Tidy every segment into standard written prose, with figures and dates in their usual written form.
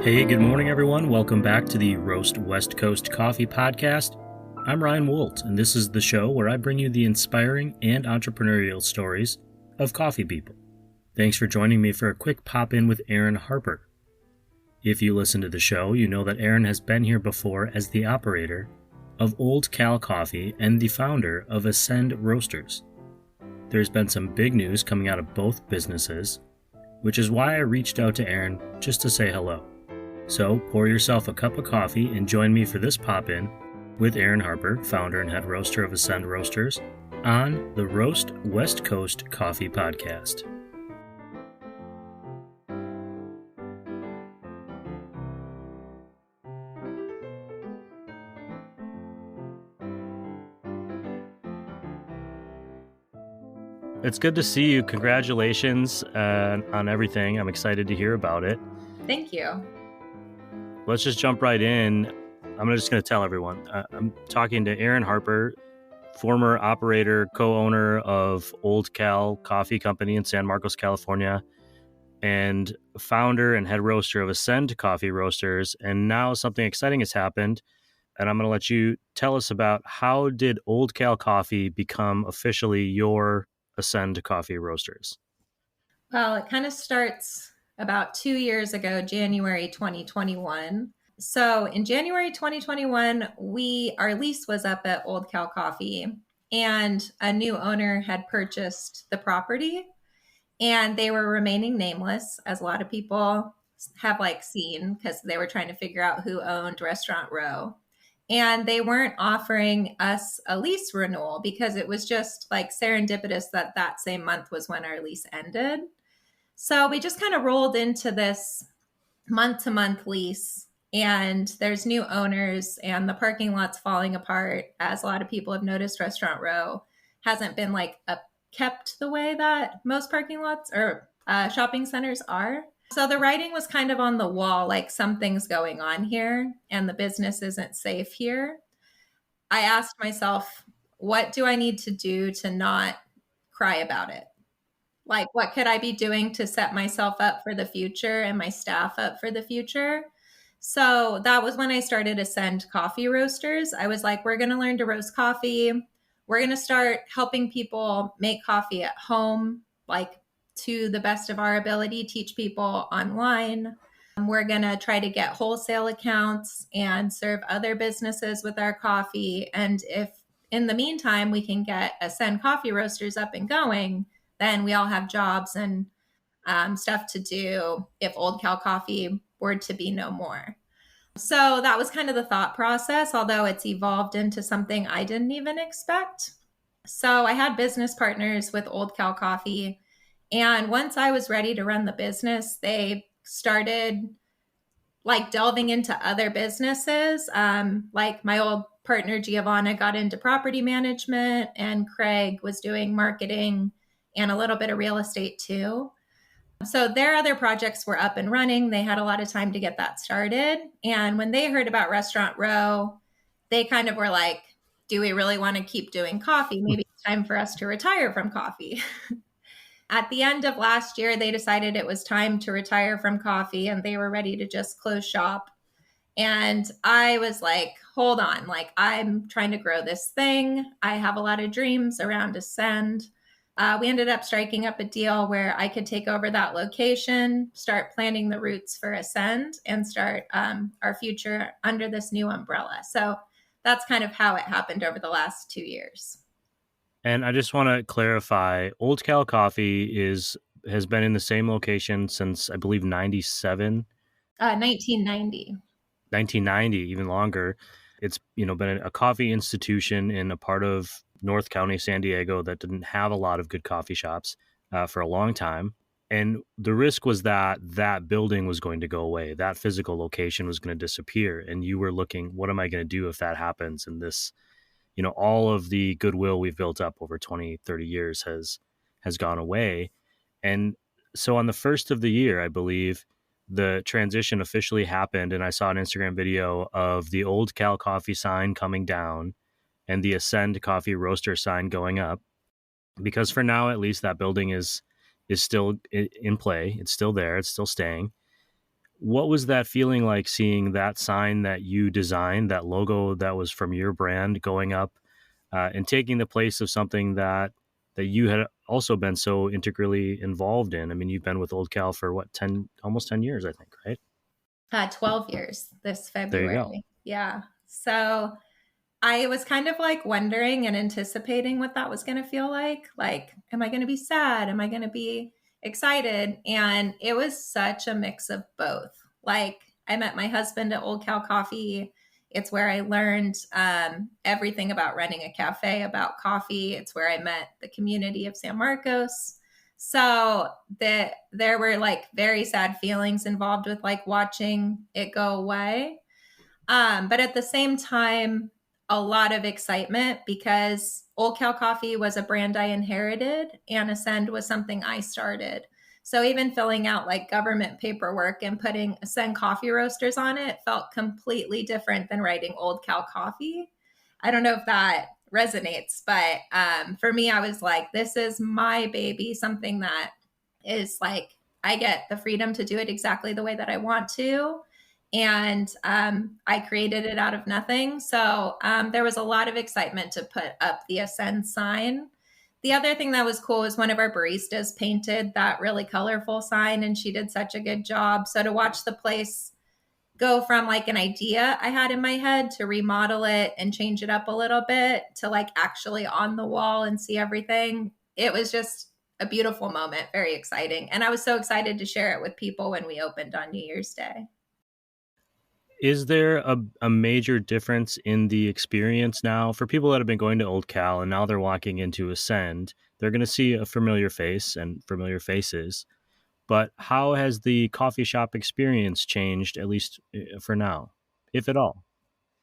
Hey, good morning, everyone. Welcome back to the Roast West Coast Coffee Podcast. I'm Ryan Wolt, and this is the show where I bring you the inspiring and entrepreneurial stories of coffee people. Thanks for joining me for a quick pop-in with Erin Harper. If you listen to the show, you know that Erin has been here before as the operator of Old Cal Coffee and the founder of Ascend Roasters. There's been some big news coming out of both businesses, which is why I reached out to Erin just to say hello. So pour yourself a cup of coffee and join me for this pop-in with Erin Harper, founder and head roaster of Ascend Roasters, on the Roast West Coast Coffee Podcast. It's good to see you. Congratulations on everything. I'm excited to hear about it. Thank you. Let's just jump right in. I'm just going to tell everyone. I'm talking to Erin Harper, former operator, co-owner of Old Cal Coffee Company in San Marcos, California, and founder and head roaster of Ascend Coffee Roasters. And now something exciting has happened, and I'm going to let you tell us about how did Old Cal Coffee become officially your Ascend Coffee Roasters? Well, it kind of starts about 2 years ago, January 2021. So in January 2021, our lease was up at Old Cal Coffee, and a new owner had purchased the property, and they were remaining nameless, as a lot of people have seen, because they were trying to figure out who owned Restaurant Row. And they weren't offering us a lease renewal because it was just serendipitous that same month was when our lease ended. So we just kind of rolled into this month-to-month lease, and there's new owners and the parking lot's falling apart. As a lot of people have noticed, Restaurant Row hasn't been kept the way that most parking lots or shopping centers are. So the writing was kind of on the wall, something's going on here and the business isn't safe here. I asked myself, what do I need to do to not cry about it? What could I be doing to set myself up for the future and my staff up for the future? So that was when I started Ascend Coffee Roasters. I was like, we're going to learn to roast coffee. We're going to start helping people make coffee at home, to the best of our ability, teach people online. We're going to try to get wholesale accounts and serve other businesses with our coffee. And if in the meantime we can get Ascend Coffee Roasters up and going, then we all have jobs and stuff to do if Old Cal Coffee were to be no more. So that was kind of the thought process, although it's evolved into something I didn't even expect. So I had business partners with Old Cal Coffee. And once I was ready to run the business, they started delving into other businesses. My old partner, Giovanna, got into property management, and Craig was doing marketing and a little bit of real estate too. So their other projects were up and running. They had a lot of time to get that started. And when they heard about Restaurant Row, they kind of were like, do we really want to keep doing coffee? Maybe it's time for us to retire from coffee. At the end of last year, they decided it was time to retire from coffee and they were ready to just close shop. And I was like, hold on, I'm trying to grow this thing. I have a lot of dreams around Ascend. We ended up striking up a deal where I could take over that location, start planting the roots for Ascend, and start our future under this new umbrella. So that's kind of how it happened over the last 2 years. And I just want to clarify, Old Cal Coffee has been in the same location since, I believe, 97? 1990. 1990, even longer. It's been a coffee institution in a part of North County, San Diego, that didn't have a lot of good coffee shops for a long time. And the risk was that building was going to go away. That physical location was going to disappear. And you were looking, what am I going to do if that happens? And this, all of the goodwill we've built up over 20, 30 years has gone away. And so on the first of the year, I believe, the transition officially happened. And I saw an Instagram video of the Old Cal Coffee sign coming down and the Ascend Coffee Roaster sign going up. Because for now, at least, that building is still in play. It's still there. It's still staying. What was that feeling like seeing that sign that you designed, that logo that was from your brand going up and taking the place of something that you had also been so integrally involved in? I mean, you've been with Old Cal for what, 10, almost 10 years, I think, right? 12 years this There you go. February. Yeah. So I was kind of like wondering and anticipating what that was going to feel like. Like, am I going to be sad? Am I going to be excited? And it was such a mix of both. Like, I met my husband at Old Cal Coffee. It's where I learned everything about running a cafe, about coffee. It's where I met the community of San Marcos. So there were like very sad feelings involved with like watching it go away. But at the same time, a lot of excitement because Old Cal Coffee was a brand I inherited and Ascend was something I started. So even filling out like government paperwork and putting Ascend coffee roasters on it felt completely different than writing Old Cal Coffee. I don't know if that resonates, but for me, I was like, this is my baby, something that is like, I get the freedom to do it exactly the way that I want to, and I created it out of nothing. So there was a lot of excitement to put up the Ascend sign. The other thing that was cool was one of our baristas painted that really colorful sign, and she did such a good job. So to watch the place go from like an idea I had in my head to remodel it and change it up a little bit to like actually on the wall and see everything, it was just a beautiful moment, very exciting. And I was so excited to share it with people when we opened on New Year's Day. Is there a major difference in the experience now for people that have been going to Old Cal and now they're walking into Ascend? They're going to see a familiar face and familiar faces, but how has the coffee shop experience changed, at least for now, if at all?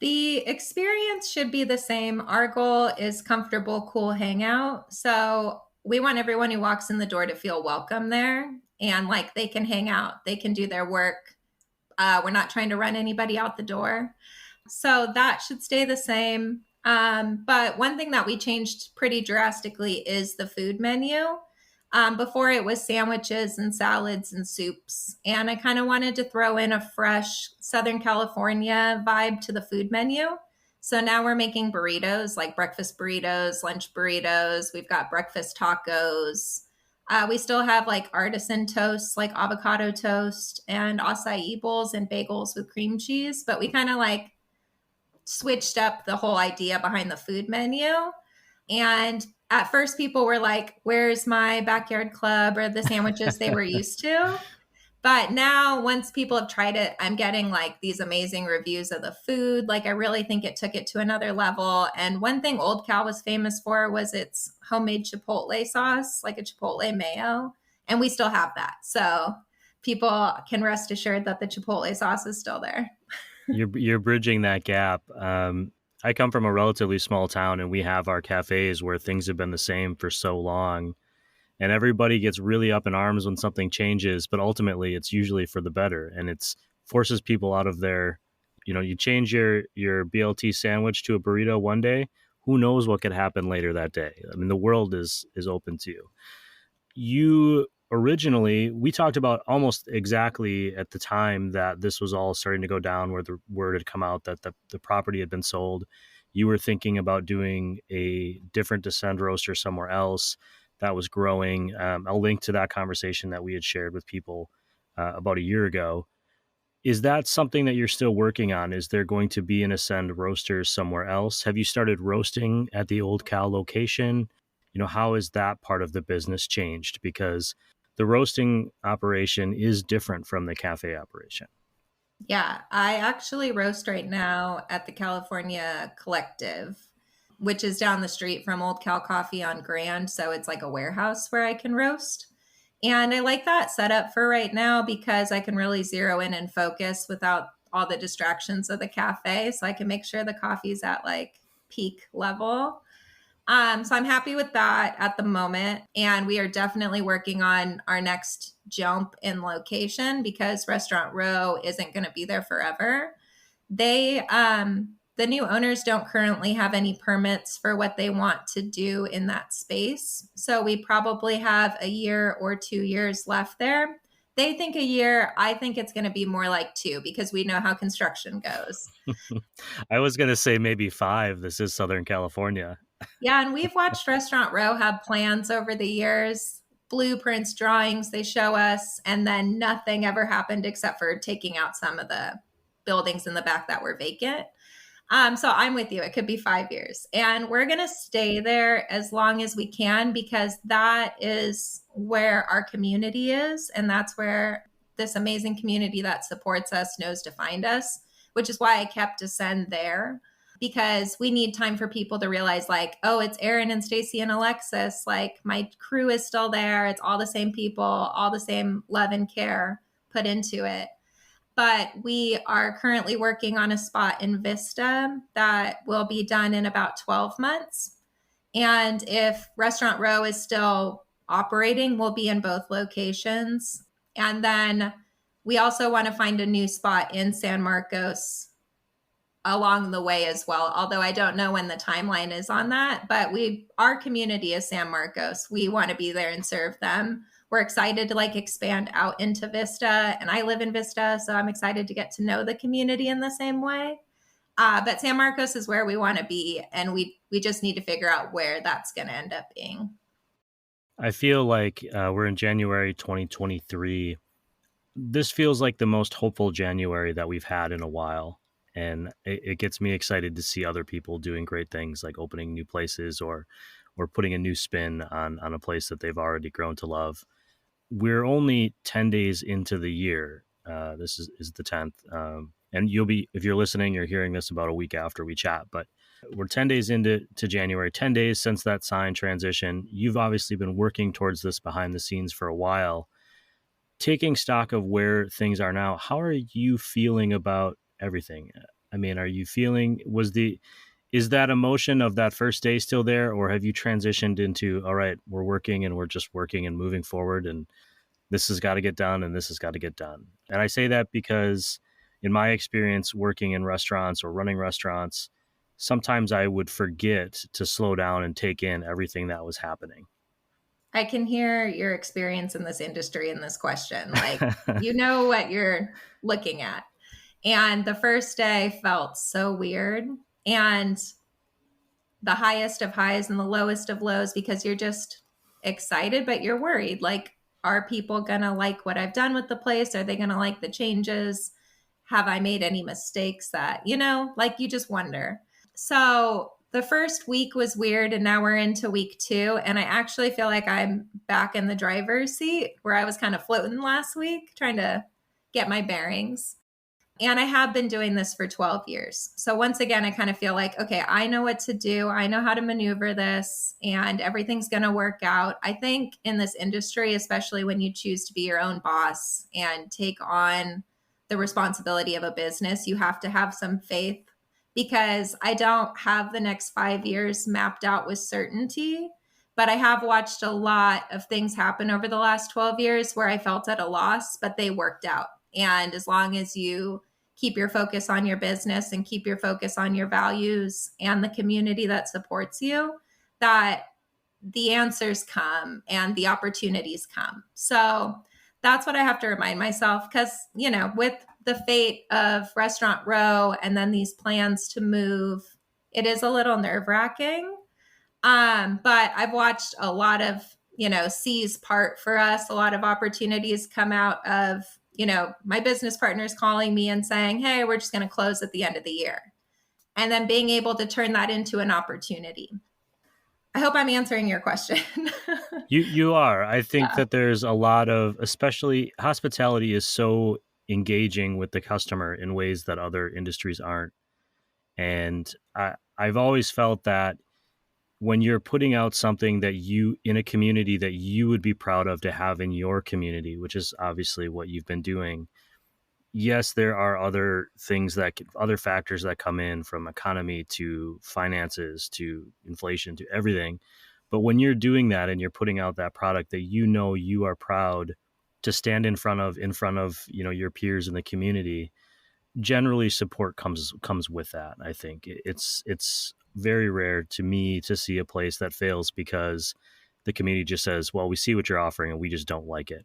The experience should be the same. Our goal is comfortable, cool hangout. So we want everyone who walks in the door to feel welcome there and like they can hang out, they can do their work. We're not trying to run anybody out the door. So that should stay the same. But one thing that we changed pretty drastically is the food menu. Before it was sandwiches and salads and soups. And I kind of wanted to throw in a fresh Southern California vibe to the food menu. So now we're making burritos, like breakfast burritos, lunch burritos. We've got breakfast tacos. We still have like artisan toasts, like avocado toast and acai bowls and bagels with cream cheese. But we kind of like switched up the whole idea behind the food menu. And at first, people were like, where's my backyard club or the sandwiches they were used to? But now, once people have tried it, I'm getting like these amazing reviews of the food. Like, I really think it took it to another level. And one thing Old Cal was famous for was its homemade Chipotle sauce, like a Chipotle mayo. And we still have that. So people can rest assured that the Chipotle sauce is still there. You're bridging that gap. I come from a relatively small town, and we have our cafes where things have been the same for so long, and everybody gets really up in arms when something changes. But ultimately, it's usually for the better, and it's forces people out of their. You change your BLT sandwich to a burrito one day. Who knows what could happen later that day? I mean, the world is open to you. You originally, we talked about almost exactly at the time that this was all starting to go down, where the word had come out that the property had been sold. You were thinking about doing a different Descend roaster somewhere else that was growing. I'll link to that conversation that we had shared with people about a year ago. Is that something that you're still working on? Is there going to be an Ascend roaster somewhere else? Have you started roasting at the Old Cal location? How has that part of the business changed? Because the roasting operation is different from the cafe operation. Yeah, I actually roast right now at the California Collective, which is down the street from Old Cal Coffee on Grand. So it's like a warehouse where I can roast. And I like that setup for right now because I can really zero in and focus without all the distractions of the cafe. So I can make sure the coffee's at like peak level. So I'm happy with that at the moment. And we are definitely working on our next jump in location because Restaurant Row isn't going to be there forever. The new owners don't currently have any permits for what they want to do in that space. So we probably have a year or 2 years left there They think a year. I think it's going to be more like 2 because we know how construction goes. I was going to say maybe 5. This is Southern California. Yeah, and we've watched Restaurant Row have plans over the years, blueprints, drawings they show us, and then nothing ever happened except for taking out some of the buildings in the back that were vacant. So I'm with you. It could be 5 years. And we're going to stay there as long as we can because that is where our community is. And that's where this amazing community that supports us knows to find us, which is why I kept Ascend there because we need time for people to realize, like, oh, it's Erin and Stacy and Alexis. Like, my crew is still there. It's all the same people, all the same love and care put into it. But we are currently working on a spot in Vista that will be done in about 12 months. And if Restaurant Row is still operating, we'll be in both locations. And then we also want to find a new spot in San Marcos along the way as well. Although I don't know when the timeline is on that, but our community is San Marcos. We want to be there and serve them. We're excited to like expand out into Vista, and I live in Vista, so I'm excited to get to know the community in the same way. But San Marcos is where we want to be, and we just need to figure out where that's going to end up being. I feel like we're in January 2023. This feels like the most hopeful January that we've had in a while. And it gets me excited to see other people doing great things like opening new places or putting a new spin on a place that they've already grown to love. We're only 10 days into the year. This is the 10th. And if you're listening, you're hearing this about a week after we chat, but we're 10 days into January, 10 days since that sign transition. You've obviously been working towards this behind the scenes for a while. Taking stock of where things are now, how are you feeling about everything? I mean, is that emotion of that first day still there, or have you transitioned into, all right, we're working and we're just working and moving forward and this has got to get done and this has got to get done? And I say that because in my experience working in restaurants or running restaurants, sometimes I would forget to slow down and take in everything that was happening. I can hear your experience in this industry in this question. Like, you know what you're looking at. And the first day felt so weird. And the highest of highs and the lowest of lows because you're just excited, but you're worried. Like, are people going to like what I've done with the place? Are they going to like the changes? Have I made any mistakes that, like you just wonder. So the first week was weird and now we're into week 2. And I actually feel like I'm back in the driver's seat where I was kind of floating last week, trying to get my bearings. And I have been doing this for 12 years. So once again, I kind of feel like, okay, I know what to do. I know how to maneuver this and everything's going to work out. I think in this industry, especially when you choose to be your own boss and take on the responsibility of a business, you have to have some faith because I don't have the next 5 years mapped out with certainty. But I have watched a lot of things happen over the last 12 years where I felt at a loss, but they worked out. And as long as you keep your focus on your business and keep your focus on your values and the community that supports you, that the answers come and the opportunities come. So that's what I have to remind myself because, with the fate of Restaurant Row and then these plans to move, it is a little nerve-wracking. But I've watched a lot of, seas part for us, a lot of opportunities come out of, my business partners calling me and saying, hey, we're just going to close at the end of the year. And then being able to turn that into an opportunity. I hope I'm answering your question. You are. I think that there's a lot of, especially hospitality is so engaging with the customer in ways that other industries aren't. And I've always felt that when you're putting out something that you in a community that you would be proud of to have in your community, which is obviously what you've been doing. Yes, there are other factors that come in, from economy to finances to inflation to everything. But when you're doing that and you're putting out that product that you are proud to stand in front of your peers in the community, generally support comes with that. I think it's very rare to me to see a place that fails because the community just says, well, we see what you're offering and we just don't like it.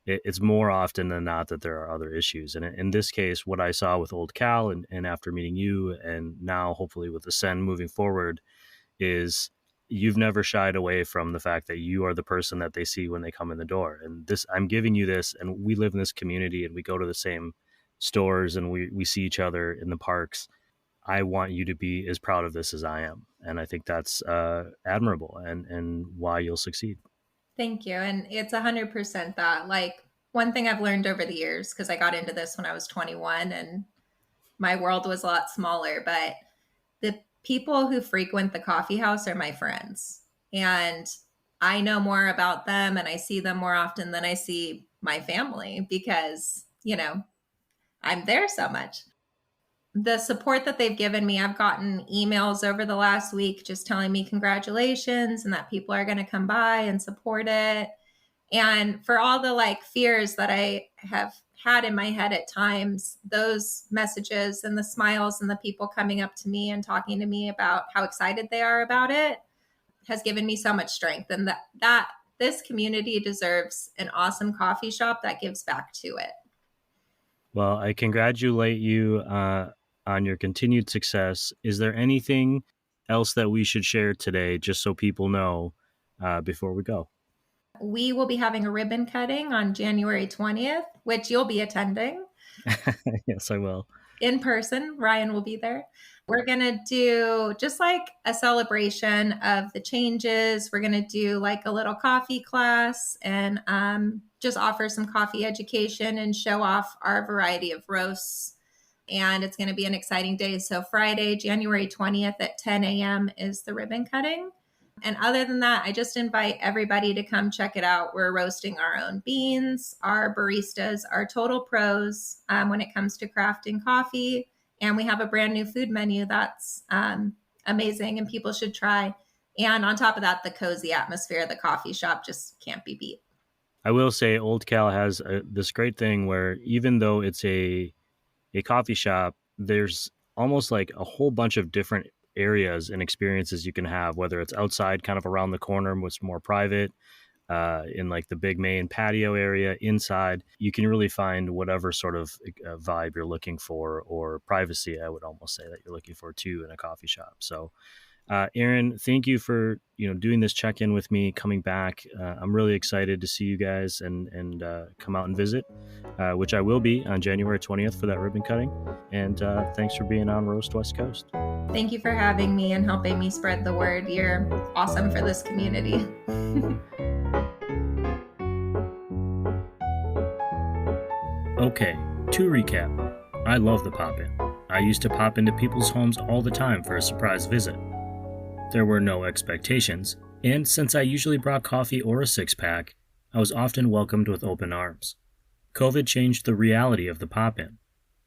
it's more often than not that there are other issues. And in this case, what I saw with Old Cal and after meeting you and now hopefully with Ascend moving forward is you've never shied away from the fact that you are the person that they see when they come in the door. And this, I'm giving you this, and we live in this community and we go to the same stores and we see each other in the parks. I want you to be as proud of this as I am. And I think that's admirable and why you'll succeed. Thank you. And it's 100% that. Like, one thing I've learned over the years, because I got into this when I was 21 and my world was a lot smaller, but the people who frequent the coffee house are my friends. And I know more about them and I see them more often than I see my family because, I'm there so much. The support that they've given me, I've gotten emails over the last week just telling me congratulations and that people are going to come by and support it. And for all the fears that I have had in my head at times, those messages and the smiles and the people coming up to me and talking to me about how excited they are about it has given me so much strength. And that this community deserves an awesome coffee shop that gives back to it. Well, I congratulate you on your continued success. Is there anything else that we should share today, just so people know before we go? We will be having a ribbon cutting on January 20th, which you'll be attending. Yes, I will. In person. Ryan will be there. We're going to do just a celebration of the changes. We're going to do a little coffee class and just offer some coffee education and show off our variety of roasts. And it's going to be an exciting day. So Friday, January 20th at 10 a.m. is the ribbon cutting. And other than that, I just invite everybody to come check it out. We're roasting our own beans. Our baristas are total pros when it comes to crafting coffee. And we have a brand new food menu that's amazing and people should try. And on top of that, the cozy atmosphere of the coffee shop just can't be beat. I will say Old Cal has this great thing where even though it's a coffee shop, there's almost a whole bunch of different areas and experiences you can have, whether it's outside kind of around the corner, which is more private, in the big main patio area. Inside, you can really find whatever sort of vibe you're looking for, or privacy, I would almost say, that you're looking for too in a coffee shop. So Erin, thank you for doing this check-in with me, coming back. I'm really excited to see you guys and come out and visit, which I will be on January 20th for that ribbon cutting. And thanks for being on Roast West Coast. Thank you for having me and helping me spread the word. You're awesome for this community. Okay, to recap, I love the pop-in. I used to pop into people's homes all the time for a surprise visit. There were no expectations, and since I usually brought coffee or a six-pack, I was often welcomed with open arms. COVID changed the reality of the pop-in,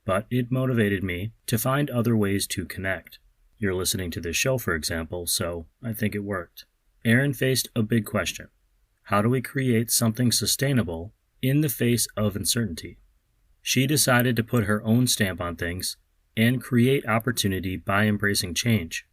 but it motivated me to find other ways to connect. You're listening to this show, for example, so I think it worked. Erin faced a big question. How do we create something sustainable in the face of uncertainty? She decided to put her own stamp on things and create opportunity by embracing change.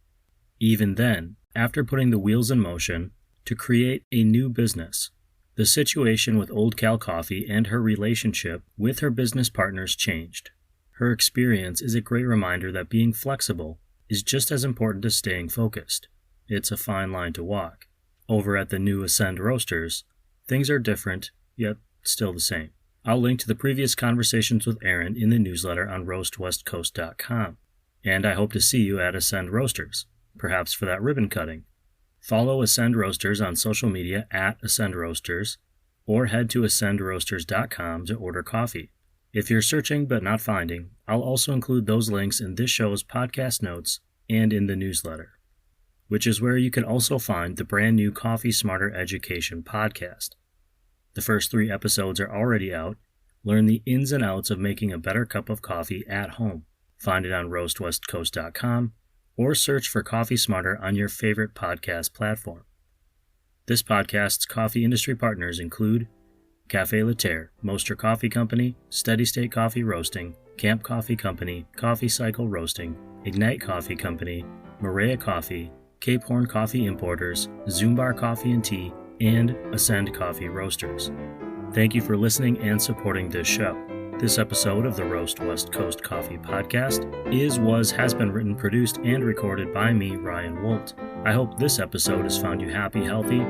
Even then, after putting the wheels in motion to create a new business, the situation with Old Cal Coffee and her relationship with her business partners changed. Her experience is a great reminder that being flexible is just as important as staying focused. It's a fine line to walk. Over at the new Ascend Roasters, things are different, yet still the same. I'll link to the previous conversations with Erin in the newsletter on roastwestcoast.com. And I hope to see you at Ascend Roasters, perhaps for that ribbon cutting. Follow Ascend Roasters on social media at Ascend Roasters, or head to ascendroasters.com to order coffee. If you're searching but not finding, I'll also include those links in this show's podcast notes and in the newsletter, which is where you can also find the brand new Coffee Smarter Education podcast. The first 3 episodes are already out. Learn the ins and outs of making a better cup of coffee at home. Find it on roastwestcoast.com or search for Coffee Smarter on your favorite podcast platform. This podcast's coffee industry partners include Café Laterre, Moster Coffee Company, Steady State Coffee Roasting, Camp Coffee Company, Coffee Cycle Roasting, Ignite Coffee Company, Maria Coffee, Cape Horn Coffee Importers, Zoombar Coffee and Tea, and Ascend Coffee Roasters. Thank you for listening and supporting this show. This episode of the Roast West Coast Coffee Podcast has been written, produced, and recorded by me, Ryan Wolt. I hope this episode has found you happy, healthy,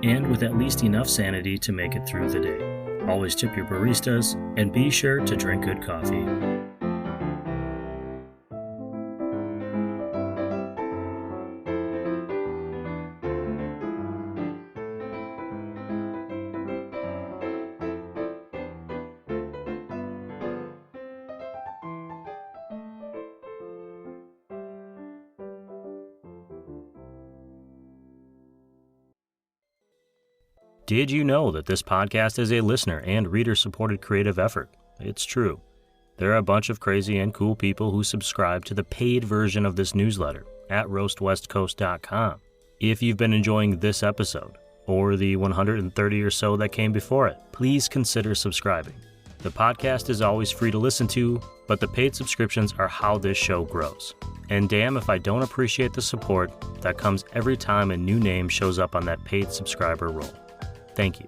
and with at least enough sanity to make it through the day. Always tip your baristas, and be sure to drink good coffee. Did you know that this podcast is a listener and reader-supported creative effort? It's true. There are a bunch of crazy and cool people who subscribe to the paid version of this newsletter at roastwestcoast.com. If you've been enjoying this episode, or the 130 or so that came before it, please consider subscribing. The podcast is always free to listen to, but the paid subscriptions are how this show grows. And damn if I don't appreciate the support that comes every time a new name shows up on that paid subscriber roll. Thank you.